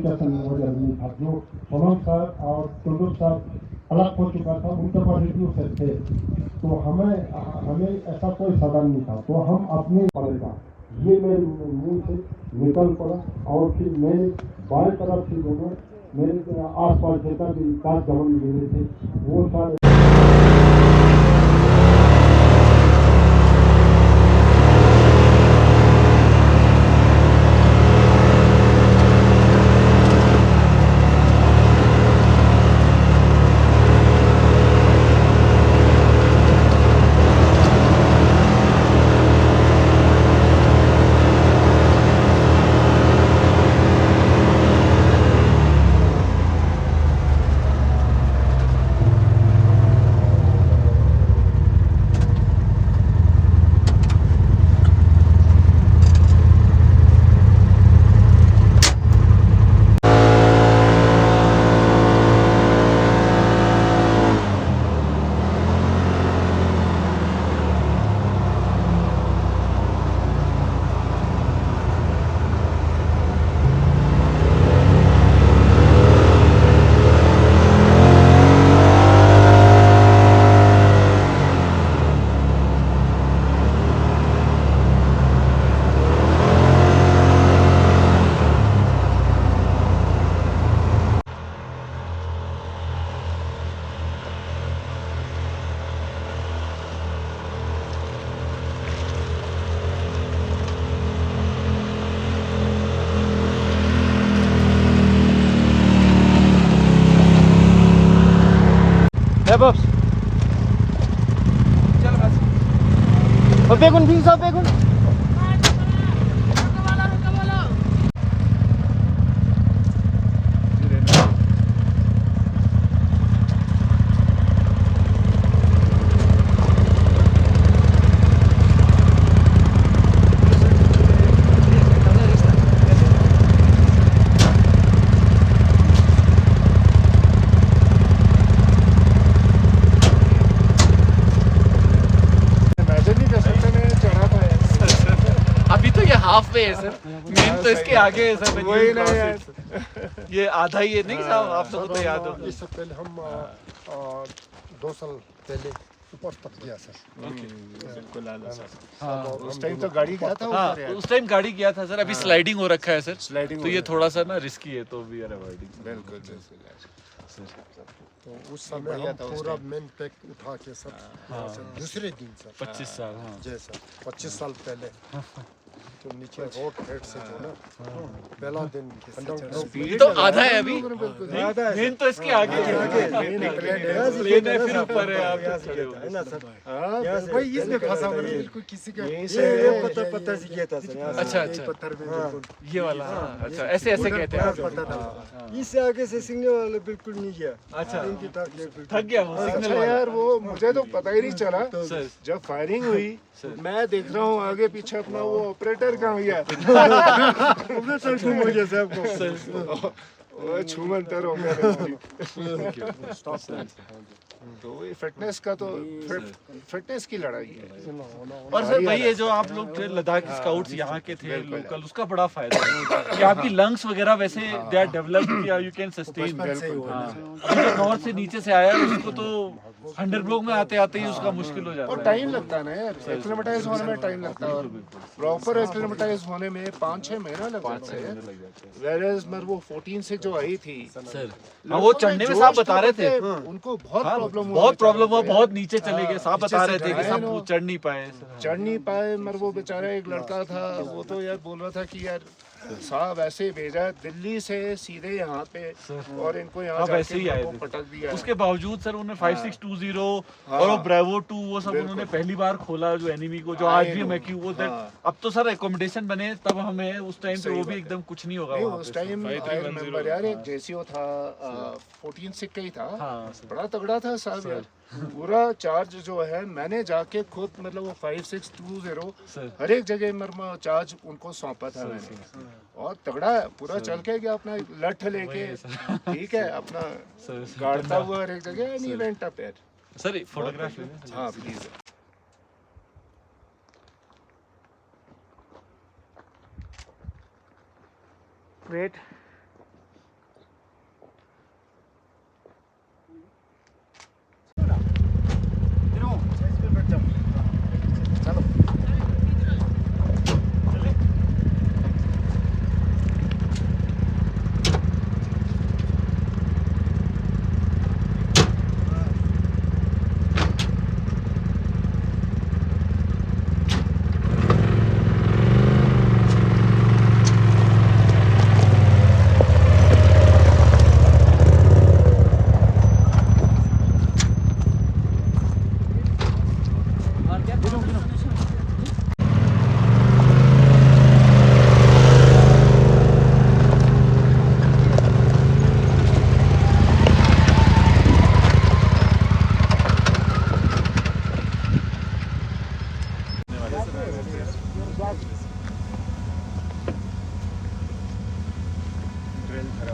नहीं था, जो सोलम साहब और टुंडू साहब अलग हो चुका था, उनके पास रिव्यू से थे, तो हमें ऐसा कोई साधन नहीं था, तो हम अपने पड़ेगा ये मेरे मुंह से निकल पड़ा। और फिर मैंने बाएं तरफ से दोनों मेरे आस पास जितना भी काज जमन गिरे थे वो सारे Bobs. Begun bisa begun. Half way है सर, मेन तो इसके आगे है सर। वही ना यार, ये आधा ही है नहीं साहब, आप सबको तो याद हो। इससे पहले हम 2 साल पहले ऊपर तक गया सर। बिल्कुल आला सर। हाँ, उस टाइम तो गाड़ी गया था ऊपर यार। उस टाइम गाड़ी गया था सर, अभी स्लाइडिंग हो रखा है सर, स्लाइडिंग तो ये थोड़ा सा ना रिस्की है, तो वी आर अवॉइडिंग। बिल्कुल तो उस समय हम पूरा मेन पैक उठा के सर दूसरे दिन सर 25 साल जैसा 25 साल पहले तो नीचे रोड हेड से जो ना पहला दिन स्पीड तो आधा है अभी, मेन तो इसके आगे प्लेन है, फिर ऊपर है आप है ना सर। भाई इसमें फंसा मैंने बिल्कुल किसी का पत्थर से किया था सर। अच्छा पत्थर में ये वाला, अच्छा ऐसे ऐसे कहते हैं। इससे आगे से सिग्नल वाले बिल्कुल नहीं गया। अच्छा थक गया वो सिग्नल वाला यार, वो मुझे तो पता ही नहीं चला जब फायरिंग हुई। मैं देख रहा हूँ आगे पीछे अपना वो ऑपरेटर कहाँ गया। मुझे सबको वो छूमंतर हो गया। तो ये फिटनेस का तो फिटनेस की लड़ाई है। और सर भाई ये जो आप लोग थे लद्दाख स्काउट्स यहाँ के थे लोकल, उसका बड़ा फायदा है कि आपकी लंग्स वगैरह वैसे दे आर डेवलप्ड, या यू कैन सस्टेन। अभी जो नॉर्थ से नीचे से आया उसको तो 100 ब्लॉक में आते आते ही उसका मुश्किल हो जाता है। और टाइम लगता है ना यार, एक्लेमेटाइज होने में टाइम लगता है, और प्रॉपर एक्लेमेटाइज होने में 5-6 महीना लग जाता है। वेयरएज मर वो 14 से जो आई थी सर, वो चढ़ने में साहब बता रहे थे उनको बहुत प्रॉब्लम हुआ, बहुत नीचे चले गए, साहब बता रहे थे कि सब चढ़ नहीं पाए। मर वो बेचारा एक लड़का था, वो तो यार बोल रहा था कि यार साहब ऐसे भेजा दिल्ली से सीधे यहाँ पे, और इनको यहाँ वैसे ही आए पटक दिया। उसके बावजूद सर उन्होंने 5620 और वो ब्रेवो 2 वो सब उन्होंने पहली बार खोला जो एनिमी को, जो आज भी हमें क्यों वो अब तो सर एकोमोडेशन बने, तब हमें उस टाइम पे वो भी एकदम कुछ नहीं होगा। उस टाइम आई रिमेंबर यार, एक जेसीओ था 14 सिक्के ही था, बड़ा तगड़ा था साहब यार। पूरा चार्ज जो है मैंने जाके खुद, मतलब वो 5620 हर एक जगह मरमा चार्ज उनको सौंपा था मैंने, और तगड़ा पूरा चल के गया अपना लठ लेके, ठीक है, अपना गाड़ता हुआ हर एक जगह। एनी इवेंट अप यार सर, फोटोग्राफ लेना। हाँ प्लीज। वेट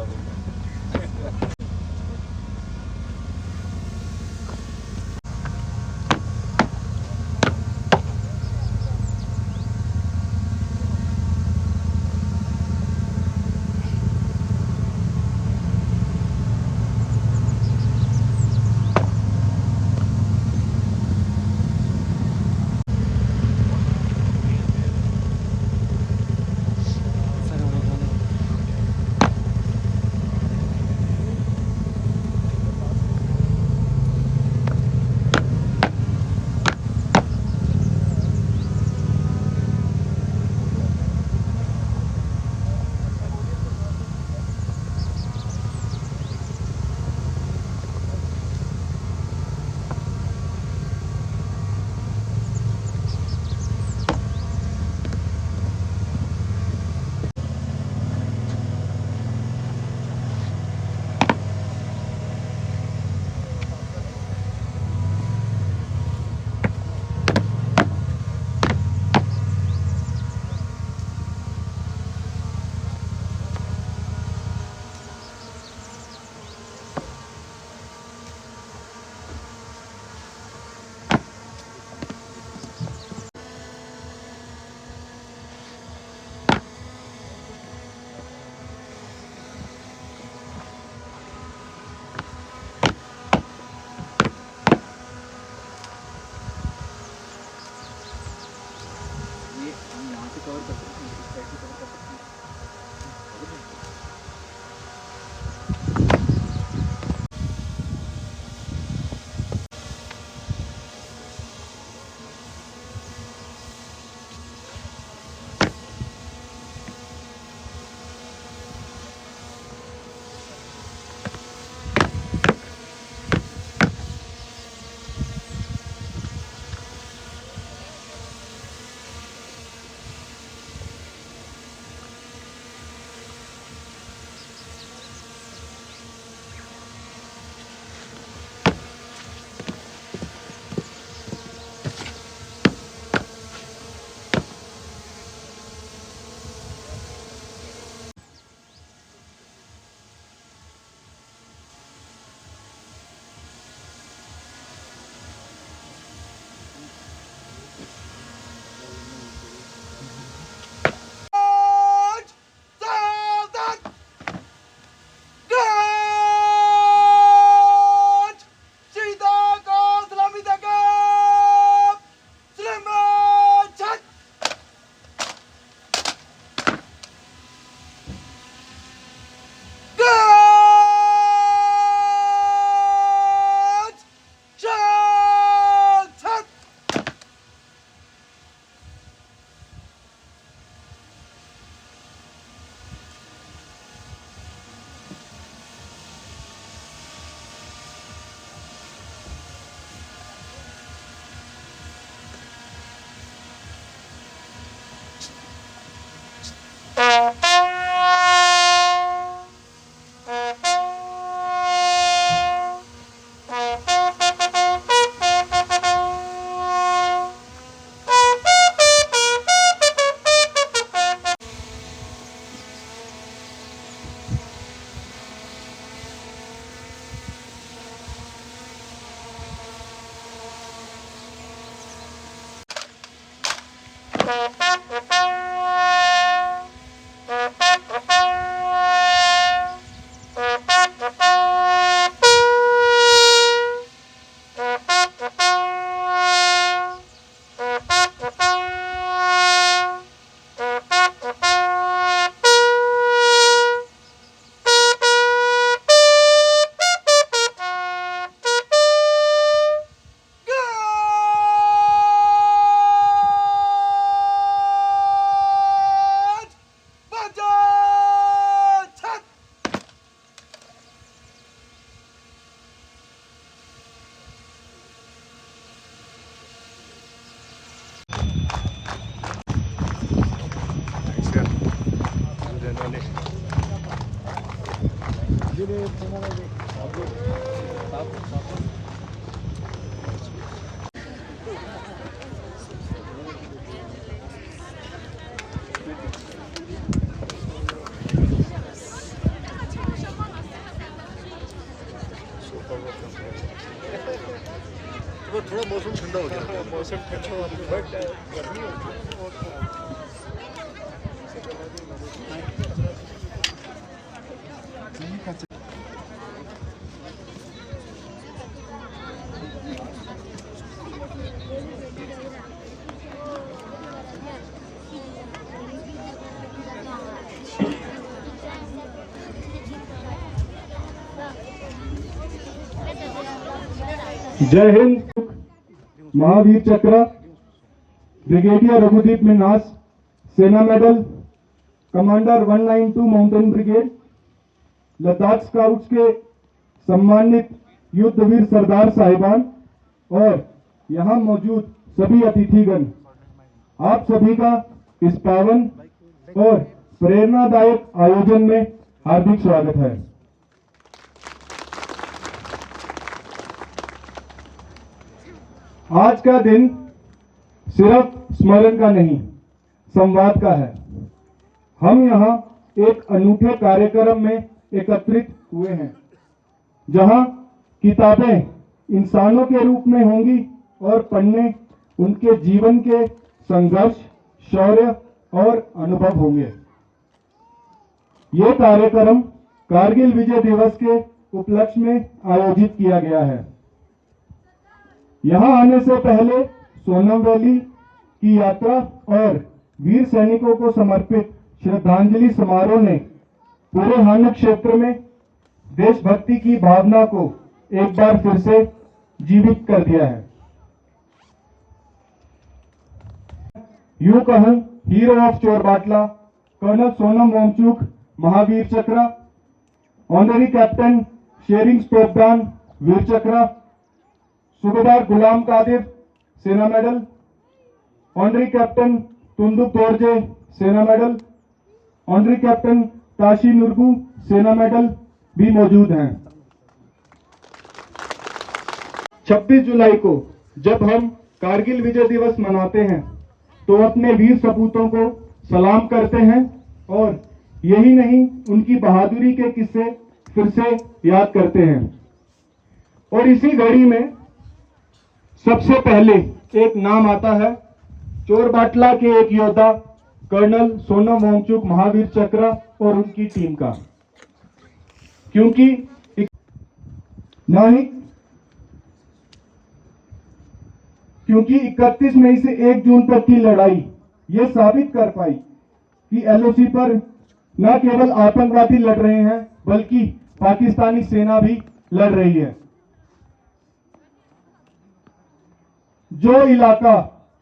खराब होगा। थोड़ा मौसम ठंडा हो गया। मौसम ठंडा हो गया, बट गर्मी होती है। जय हिंद। महावीर चक्र ब्रिगेडियर रघुदीप मिन्हास, सेना medal commander 192 mountain brigade, Ladakh scouts के सम्मानित युद्धवीर सरदार साहिबान और यहाँ मौजूद सभी अतिथिगण, आप सभी का इस पावन और प्रेरणादायक आयोजन में हार्दिक स्वागत है। आज का दिन सिर्फ स्मरण का नहीं, संवाद का है। हम यहाँ एक अनूठे कार्यक्रम में एकत्रित हुए हैं, जहाँ किताबें इंसानों के रूप में होंगी और पन्ने उनके जीवन के संघर्ष, शौर्य और अनुभव होंगे। ये कार्यक्रम कारगिल विजय दिवस के उपलक्ष्य में आयोजित किया गया है। यहाँ आने से पहले सोनम वैली की यात्रा और वीर सैनिकों को समर्पित श्रद्धांजलि समारोह ने पूरे हानक क्षेत्र में देशभक्ति की भावना को एक बार फिर से जीवित कर दिया है। यूं कहूं, hero of Chorbat La colonel Sonam Wangchuk Mahavir Chakra, honorary captain Tsering Stobdan Vir Chakra, Subedar Ghulam Qadir Sena medal, honorary captain Tundup Dorje Sena medal, honorary captain Tashi Nurgu Sena medal भी मौजूद हैं। 26 जुलाई को जब हम कारगिल विजय दिवस मनाते हैं तो अपने वीर सपूतों को सलाम करते हैं और यही नहीं, उनकी बहादुरी के किस्से फिर से याद करते हैं। और इसी घड़ी में सबसे पहले एक नाम आता है चोरबाटला के एक योद्धा कर्नल सोनम वांगचुक महावीर चक्र और उनकी टीम का, क्योंकि 31 मई से 1 जून तक की लड़ाई ये साबित कर पाई कि एलओसी पर न केवल आतंकवादी लड़ रहे हैं बल्कि पाकिस्तानी सेना भी लड़ रही है। जो इलाका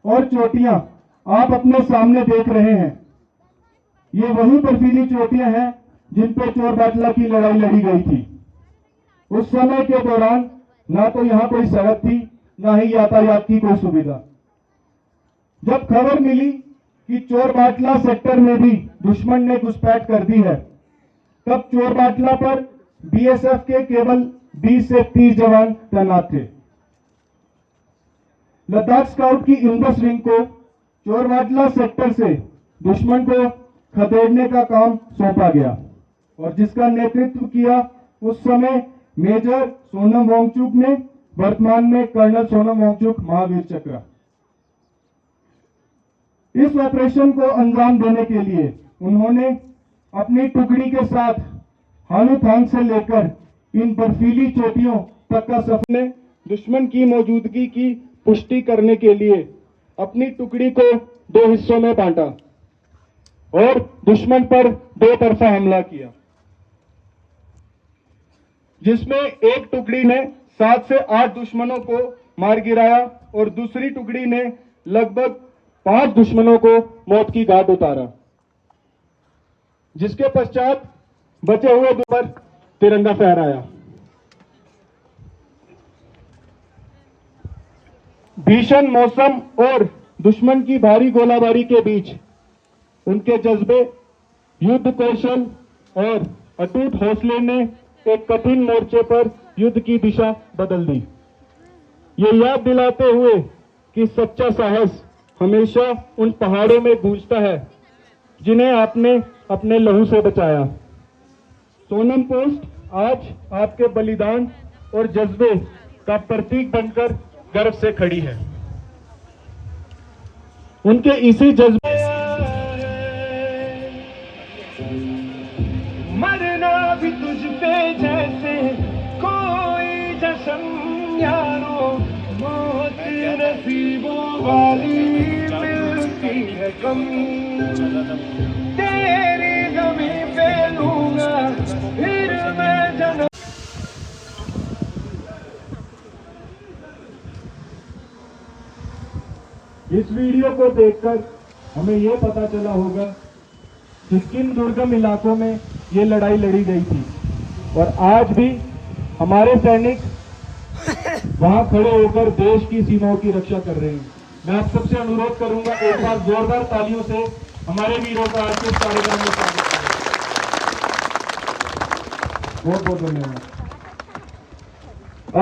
और चोटियां आप अपने सामने देख रहे हैं, ये वही बर्फीली चोटियां हैं जिन पर चोरबाटला की लड़ाई लड़ी गई थी। उस समय के दौरान ना तो यहां कोई सड़क थी, ना ही यातायात की कोई सुविधा। जब खबर मिली कि चोरबाटला सेक्टर में भी दुश्मन ने घुसपैठ कर दी है, तब चोरबाटला पर बीएसएफ के केवल 20 से 30 जवान तैनात थे। लद्दाख स्काउट की इंडस विंग को चोरबाटला सेक्टर से दुश्मन को खदेड़ने का काम सौंपा गया और जिसका नेतृत्व किया उस समय मेजर सोनम वांगचुक ने, वर्तमान में कर्नल सोनम वांगचुक महावीर चक्र। इस ऑपरेशन को अंजाम देने के लिए उन्होंने अपनी टुकड़ी के साथ हालूथांग से लेकर इन बर्फीली चोटियों तक का सफर में दुश्मन की मौजूदगी की पुष्टि करने के लिए अपनी टुकड़ी को 2 हिस्सों में बांटा और दुश्मन पर 2 तरफा हमला किया, जिसमें एक टुकड़ी ने 7 से 8 दुश्मनों को मार गिराया और दूसरी टुकड़ी ने लगभग 5 दुश्मनों को मौत की घाट उतारा, जिसके पश्चात बचे हुए पर तिरंगा फहराया। भीषण मौसम और दुश्मन की भारी गोलाबारी के बीच उनके जज्बे, युद्ध कौशल और अटूट हौसले ने एक कठिन मोर्चे पर युद्ध की दिशा बदल दी। ये याद दिलाते हुए कि सच्चा साहस हमेशा उन पहाड़ों में गूंजता है जिन्हें आपने अपने लहू से बचाया। सोनम पोस्ट आज आपके बलिदान और जज्बे का प्रतीक बनकर गर्व से खड़ी है। उनके इसी जज्बे मरना भी तुझ पे जैसे कोई जश्न यारो, मौत नसीबों वाली मिलती है कम, तेरी ज़मीं पे लूंगा फिर मैं जन्म। इस वीडियो को देखकर हमें ये पता चला होगा कि किन दुर्गम इलाकों में ये लड़ाई लड़ी गई थी, और आज भी हमारे सैनिक वहां खड़े होकर देश की सीमाओं की रक्षा कर रहे हैं। मैं आप सबसे अनुरोध करूंगा, एक बार जोरदार तालियों से हमारे वीरों का आज के इस कार्यक्रम में स्वागत करें। बहुत बहुत धन्यवाद।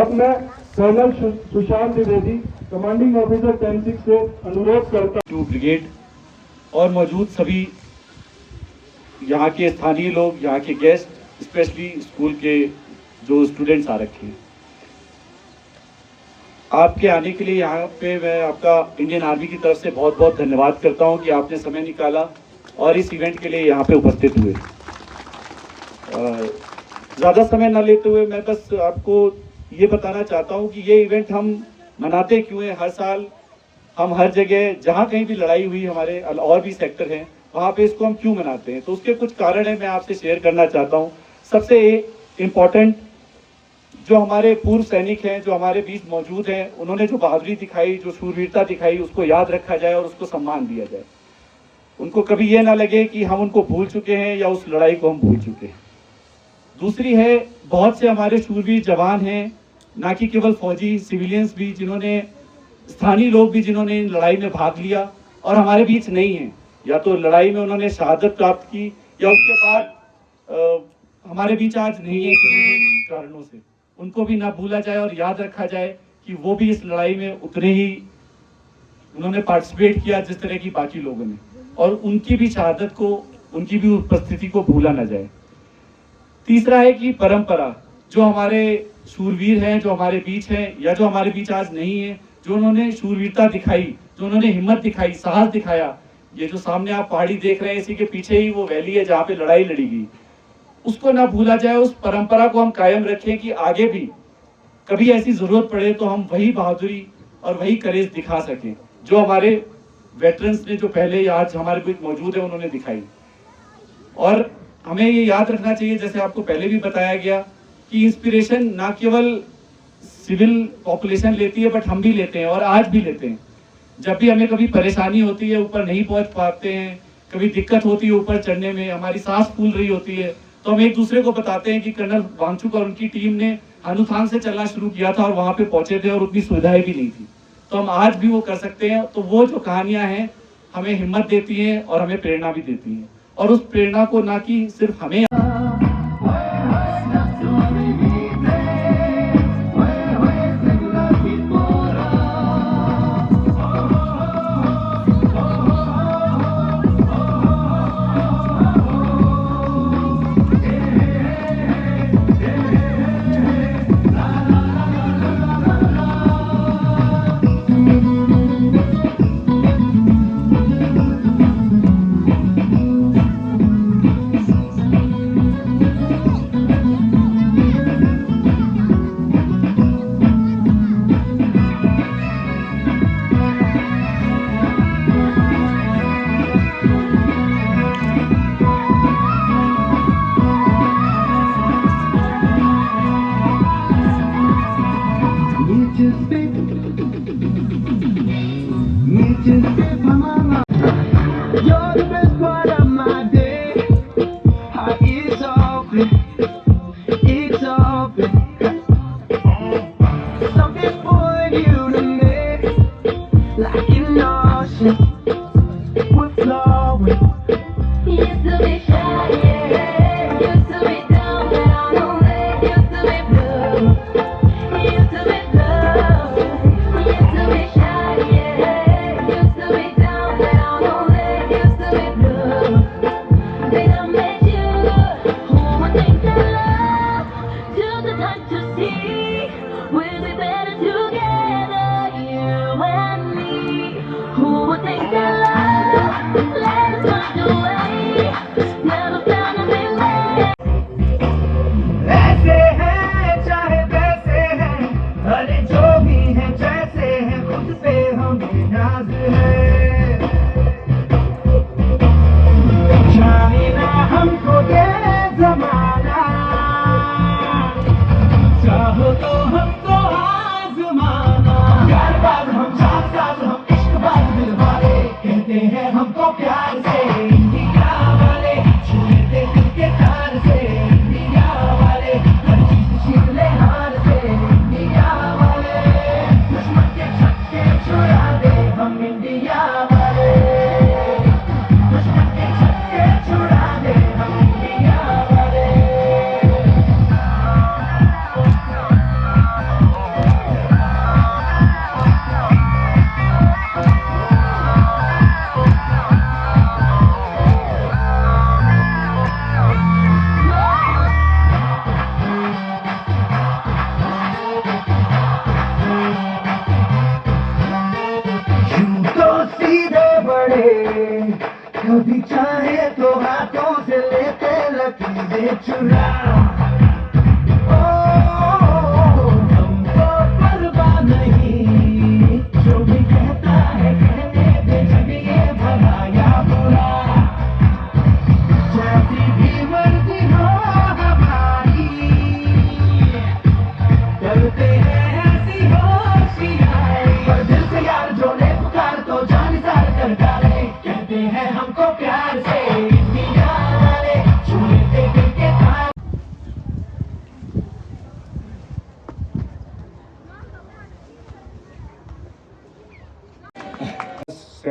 अब मैं colonel Sushant Dwivedi, commanding officer 10-6 से अनुरोध करता टू ब्रिगेड और मौजूद सभी यहाँ के स्थानीय लोग, यहाँ के गेस्ट, स्पेशली स्कूल के जो स्टूडेंट्स आ रखे हैं, आपके आने के लिए यहाँ पे मैं आपका इंडियन आर्मी की तरफ से बहुत बहुत धन्यवाद करता हूँ कि आपने समय निकाला और इस इवेंट के लिए यहाँ पे उपस्थित हुए। ज़्यादा समय ना लेते हुए मैं बस आपको ये बताना चाहता हूँ कि ये इवेंट हम मनाते क्यों हैं। हर साल हम हर जगह जहाँ कहीं भी लड़ाई हुई, हमारे और भी सेक्टर हैं, वहाँ पे इसको हम क्यों मनाते हैं, तो उसके कुछ कारण है, मैं आपसे शेयर करना चाहता हूँ। सबसे इम्पोर्टेंट, जो हमारे पूर्व सैनिक हैं, जो हमारे बीच मौजूद हैं, उन्होंने जो बहादुरी दिखाई, जो शूरवीरता दिखाई, उसको याद रखा जाए और उसको सम्मान दिया जाए। उनको कभी ये ना लगे कि हम उनको भूल चुके हैं या उस लड़ाई को हम भूल चुके हैं। दूसरी है, बहुत से हमारे शूरवीर जवान हैं, ना कि केवल फौजी, सिविलियंस भी, जिन्होंने, स्थानीय लोग भी, जिन्होंने इन लड़ाई में भाग लिया और हमारे बीच नहीं हैं, या तो लड़ाई में उन्होंने शहादत प्राप्त की या उसके बाद हमारे बीच आज नहीं है किसी कारणों से। उनको भी ना भूला जाए और याद रखा जाए कि वो भी इस लड़ाई में उतने ही उन्होंने पार्टिसिपेट किया जिस तरह की बाकी लोगों ने, और उनकी भी शहादत को, उनकी भी उपस्थिति को भूला ना जाए। तीसरा है कि परंपरा, जो हमारे शूरवीर हैं, जो हमारे बीच हैं या जो हमारे बीच आज नहीं है, जो उन्होंने शूरवीरता दिखाई, जो उन्होंने हिम्मत दिखाई, साहस दिखाया, ये जो सामने आप पहाड़ी देख रहे हैं, इसी के पीछे ही वो वैली है जहाँ पे लड़ाई लड़ी गई, उसको ना भूला जाए। उस परंपरा को हम कायम रखें कि आगे भी कभी ऐसी जरूरत पड़े तो हम वही बहादुरी और वही करेज दिखा सकें जो हमारे वेटरन्स ने, जो पहले आज हमारे बीच मौजूद है, उन्होंने दिखाई। और हमें ये याद रखना चाहिए, जैसे आपको पहले भी बताया गया, कि इंस्पिरेशन ना केवल सिविल पॉपुलेशन लेती है, बट हम भी लेते हैं और आज भी लेते हैं। जब भी हमें कभी परेशानी होती है, ऊपर नहीं पहुंच पाते हैं, कभी दिक्कत होती है ऊपर चढ़ने में, हमारी सांस फूल रही होती है, तो हम एक दूसरे को बताते हैं कि कर्नल वांगचुक और उनकी टीम ने हानुथांग से चलना शुरू किया था और वहां पे पहुंचे थे और उतनी सुविधाएं भी नहीं थी, तो हम आज भी वो कर सकते हैं। तो वो जो कहानियां हैं हमें हिम्मत देती हैं और हमें प्रेरणा भी देती हैं, और उस प्रेरणा को ना कि सिर्फ हमें You're the best part of my day. It's open, it's open. Something's pulling you to me, like an ocean. We're flowing. Used to be shy, yeah. Used to be down, but I know that. Used to be blue. Used to be blue. Used to be shy, yeah. Used to be down, but I know that. Used to be blue. Then I met you, who I think I love. Took the time to see we'll be better together.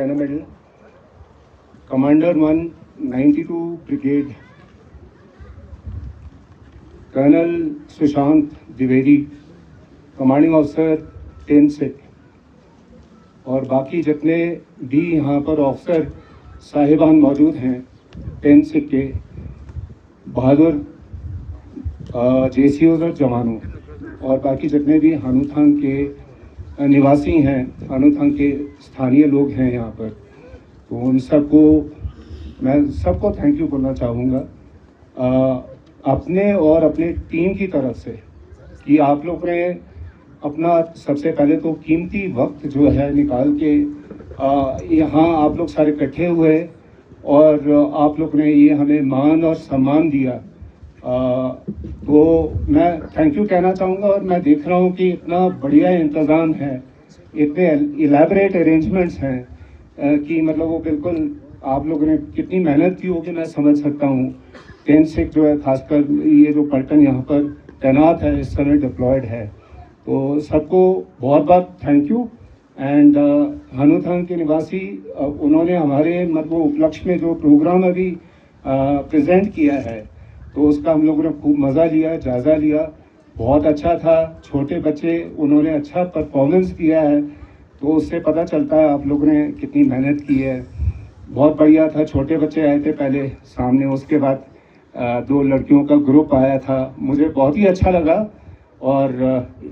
China Medal, Commander 1, 92 Brigade, Colonel Sushant Dwivedi, Commanding Officer 10 Sikh, और बाकी जितने भी यहाँ पर officer साहिबान मौजूद हैं 10 सिख के बहादुर JCOs और जवानों, और बाकी जितने भी हानूथांग के निवासी हैं, हानूथांग के स्थानीय लोग हैं यहाँ पर, तो उन सबको मैं सबको थैंक यू बोलना चाहूँगा अपने और अपने टीम की तरफ से कि आप लोग ने अपना सबसे पहले तो कीमती वक्त जो है निकाल के यहाँ आप लोग सारे इकट्ठे हुए और आप लोग ने ये हमें मान और सम्मान दिया। तो मैं थैंक यू कहना चाहूँगा, और मैं देख रहा हूँ कि इतना बढ़िया इंतज़ाम है, इतने इलेबरेट अरेंजमेंट्स हैं कि मतलब वो बिल्कुल आप लोगों ने कितनी मेहनत की होगी मैं समझ सकता हूँ। 10 सिख जो है खासकर ये जो पलटन यहाँ पर तैनात है इस समय डिप्लॉयड है, तो सबको बहुत बहुत थैंक यू। एंड हानूथांग के निवासी उन्होंने हमारे मतलब उपलक्ष्य में जो प्रोग्राम अभी प्रेजेंट किया है तो उसका हम लोगों ने खूब मज़ा लिया, जायज़ा लिया, बहुत अच्छा था। छोटे बच्चे उन्होंने अच्छा परफॉर्मेंस दिया है, तो उससे पता चलता है आप लोगों ने कितनी मेहनत की है। बहुत बढ़िया था। छोटे बच्चे आए थे पहले सामने, उसके बाद 2 लड़कियों का ग्रुप आया था, मुझे बहुत ही अच्छा लगा। और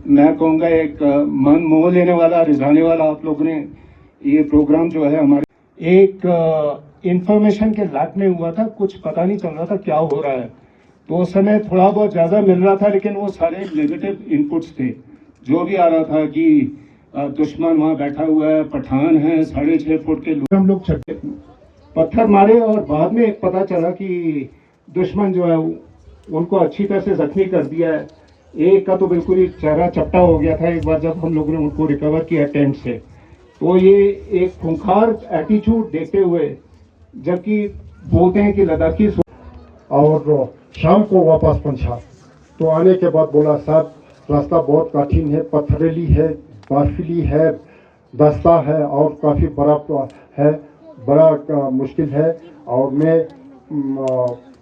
मैं कहूँगा एक मन मोह लेने वाला, रिझाने वाला आप लोगों ने ये प्रोग्राम जो है हमारे एक इंफॉर्मेशन के लैक में हुआ था, कुछ पता नहीं चल रहा था क्या हो रहा है, तो उस समय थोड़ा बहुत ज़्यादा मिल रहा था, लेकिन वो सारे नेगेटिव इनपुट्स थे। जो भी आ रहा था कि दुश्मन वहाँ बैठा हुआ है, पठान है, 6.5 फुट के लोग, हम लोग छठे पत्थर मारे और बाद में पता चला कि दुश्मन जो है उनको अच्छी तरह से जख्मी कर दिया है। एक का तो बिल्कुल ही चेहरा चपटा हो गया था एक बार जब हम लोगों ने उनको रिकवर किया टेंट से। तो ये एक खूंखार एटीट्यूड देखते हुए, जबकि बोलते हैं कि लद्दाखी और शाम को वापस पहुंचा, तो आने के बाद बोला साहब रास्ता बहुत कठिन है, पथरीली है, बर्फीली है, दस्ता है और काफ़ी बर्फ है, बड़ा मुश्किल है, और मैं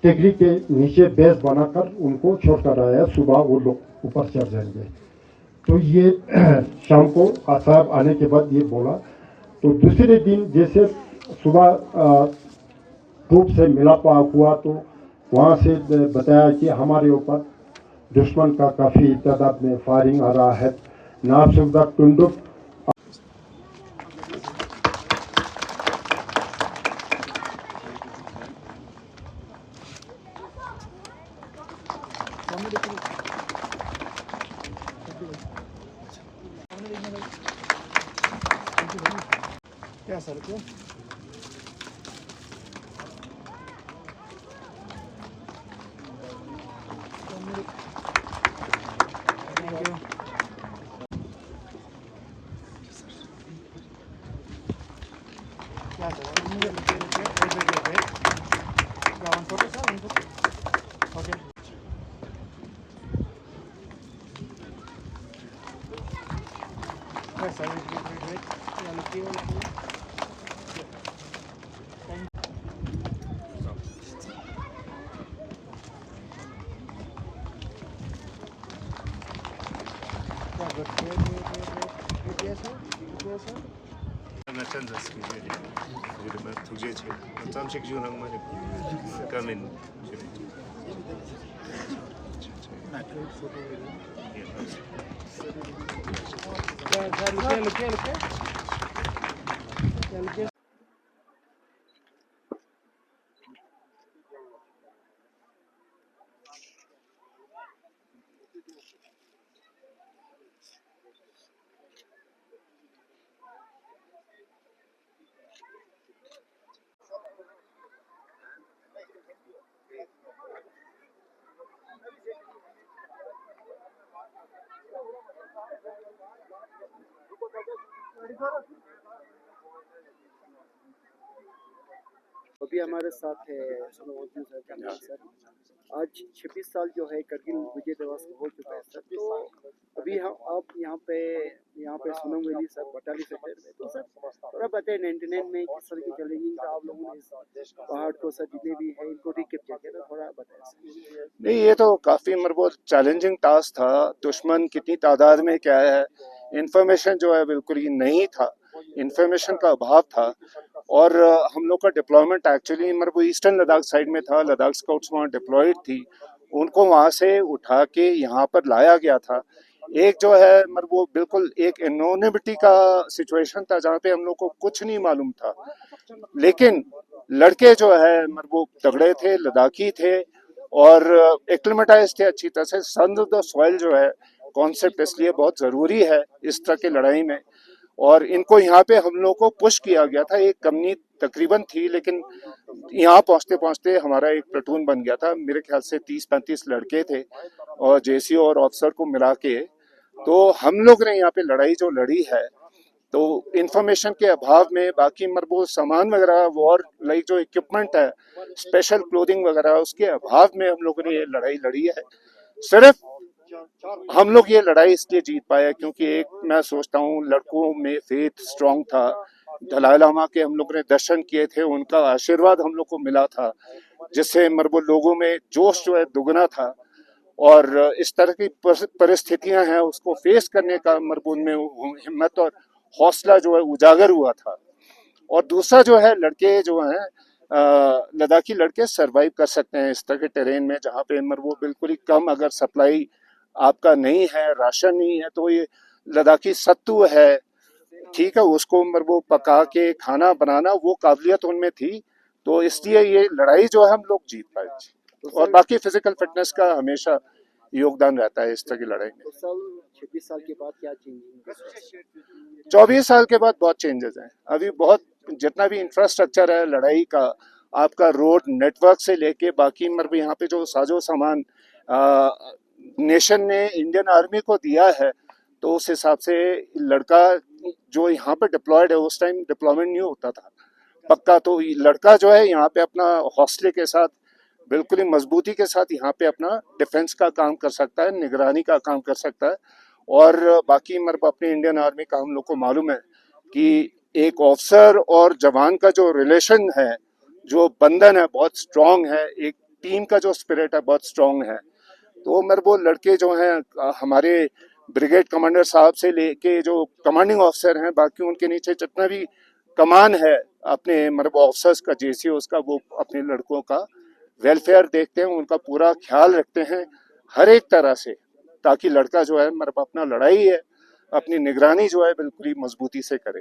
टेकरी के नीचे बेस बनाकर उनको छोड़ कर आया, सुबह वो लोग ऊपर चढ़ जाएंगे। तो ये शाम को साहब आने के बाद ये बोला। तो दूसरे दिन जैसे सुबह धूप से मिलाप हुआ, तो वहाँ से बताया कि हमारे ऊपर दुश्मन का काफ़ी तादाद में फायरिंग आ रहा है। नाब सुविधा टुंडुक क्या सर को अभी हमारे साथ है मौजूद है कमाल सर। आज 26 साल जो है करगिल विजय दिवस हो चुका है सर। तो अभी हम आप यहाँ पे सोनम वैली सर बटाली सेक्टर में, तो सर थोड़ा बताएं 99 में किस तरह की चैलेंजिंग था आप लोगों ने इस पहाड़ को सर जितने भी है इनको रिकैप्चर किया था, थोड़ा बताएं सर। नहीं, ये तो काफी वो चैलेंजिंग टास्क था। दुश्मन कितनी तादाद में क्या है, इंफॉर्मेशन जो है बिल्कुल ही नहीं था, इंफॉर्मेशन का अभाव था। और हम लोग का डिप्लॉयमेंट एक्चुअली वो ईस्टर्न लद्दाख साइड में था, लद्दाख स्काउट्स वहाँ डिप्लॉयड थी, उनको वहाँ से उठा के यहाँ पर लाया गया था। एक जो है वो बिल्कुल एक एनोनिमिटी का सिचुएशन था जहाँ पे हम लोग को कुछ नहीं मालूम था, लेकिन लड़के जो है वो तगड़े थे, लद्दाखी थे और एक्लिमेटाइज थे अच्छी तरह से। सन ऑफ द सॉइल जो है कॉन्सेप्ट इसलिए बहुत ज़रूरी है इस तरह की लड़ाई में, और इनको यहाँ पे हम लोग को पुश किया गया था। एक कंपनी तकरीबन थी, लेकिन यहाँ पहुँचते पहुँचते हमारा एक प्लेटून बन गया था, मेरे ख्याल से 30-35 लड़के थे और जेसीओ और ऑफिसर को मिला के। तो हम लोग ने यहाँ पे लड़ाई जो लड़ी है, तो इंफॉर्मेशन के अभाव में बाकी वो सामान वगैरह वॉर लाइक जो इक्विपमेंट है, स्पेशल क्लोथिंग वगैरह, उसके अभाव में हम लोगों ने ये लड़ाई लड़ी है। सिर्फ हम लोग ये लड़ाई इसलिए जीत पाए क्योंकि एक मैं सोचता हूँ लड़कों में फेथ स्ट्रांग था। दलाई लामा के हम लोग ने दर्शन किए थे, उनका आशीर्वाद हम लोग को मिला था, जिससे वो लोगों में जोश जो है दुगना था। और इस तरह की परिस्थितियां हैं उसको फेस करने का उनमें हिम्मत और हौसला जो है उजागर हुआ था। और दूसरा जो है लड़के जो हैं लद्दाखी लड़के सरवाइव कर सकते हैं इस तरह के टेरेन में, जहाँ पे वो बिल्कुल ही कम अगर सप्लाई आपका नहीं है, राशन नहीं है, तो ये लद्दाखी सत्तू है, ठीक है, उसको वो पका के खाना बनाना वो काबिलियत उनमें थी। तो इसलिए ये लड़ाई जो है हम लोग जीत पाए। और बाकी फिजिकल फिटनेस का हमेशा योगदान रहता है इस तरह की लड़ाई में। तो साल 26 साल के बाद क्या चेंजिंग? 24 साल के बाद बहुत चेंजेस हैं। अभी बहुत जितना भी इंफ्रास्ट्रक्चर है लड़ाई का, आपका रोड नेटवर्क से लेके बाकी यहाँ पे जो साजो सामान नेशन ने इंडियन आर्मी को दिया है, तो उस हिसाब से लड़का जो यहाँ पे डिप्लॉयड है, उस टाइम डिप्लॉयमेंट नहीं होता था पक्का, तो लड़का जो है यहाँ पे अपना हौसले के साथ बिल्कुल ही मजबूती के साथ यहाँ पे अपना डिफेंस का काम कर सकता है, निगरानी का काम कर सकता है। और बाकी अपनी इंडियन आर्मी का हम लोग को मालूम है कि एक ऑफिसर और जवान का जो रिलेशन है, जो बंधन है, बहुत स्ट्रांग है। एक टीम का जो स्पिरिट है बहुत स्ट्रांग है। तो वो लड़के जो हैं हमारे ब्रिगेड कमांडर साहब से लेके जो कमांडिंग ऑफिसर हैं, बाकी उनके नीचे जितना भी कमान है अपने ऑफिसर्स का, जेसीओस का, वो अपने लड़कों का वेलफेयर देखते हैं, उनका पूरा ख्याल रखते हैं हर एक तरह से, ताकि लड़का जो है अपना लड़ाई है, अपनी निगरानी जो है बिल्कुल ही मजबूती से करे।